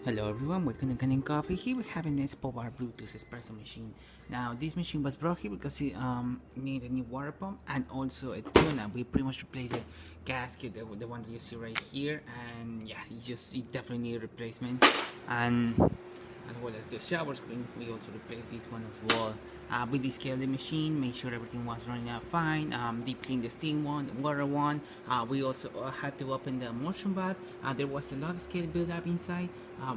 Hello everyone, welcome to Kanen Coffee. Here we have an Expobar Bluetooth espresso machine. Now this machine was brought here because it needed a new water pump and also a tune-up. We pretty much replaced the gasket, the one that you see right here, and yeah, it definitely need a replacement. And as well as the shower screen, we also replaced this one as well. We descaled the machine, make sure everything was running out fine. Deep clean the steam one, the water one. We also had to open the emulsion valve. There was a lot of scale build-up inside.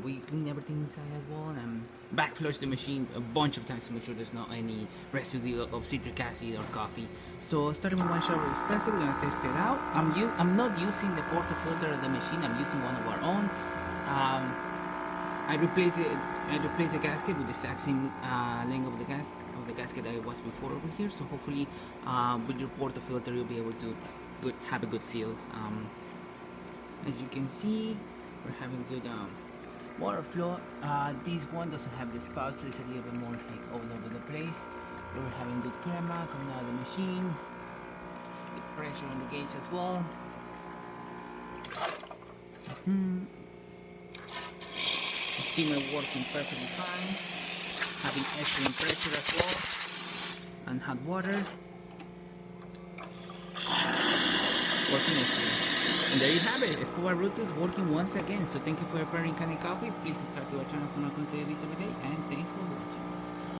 We cleaned everything inside as well, and backflush the machine a bunch of times to make sure there's not any residue of citric acid or coffee. So starting with one shower espresso, we're gonna test it out. I'm not using the portafilter of the machine. I'm using one of our own. I replaced the gasket with the exact same length of the gasket that it was before over here. So hopefully, with your portafilter, you'll be able to have a good seal. As you can see, we're having good water flow. This one doesn't have the spout, so it's a little bit more like all over the place. We're having good crema coming out of the machine. Good pressure on the gauge as well. Steamer working perfectly fine, having excellent pressure as well, and hot water working excellent. And there you have it, Expobar Bluetooth working once again. So thank you for your pairing Kanen Coffee. Please subscribe to our channel for more content every day, and thanks for watching.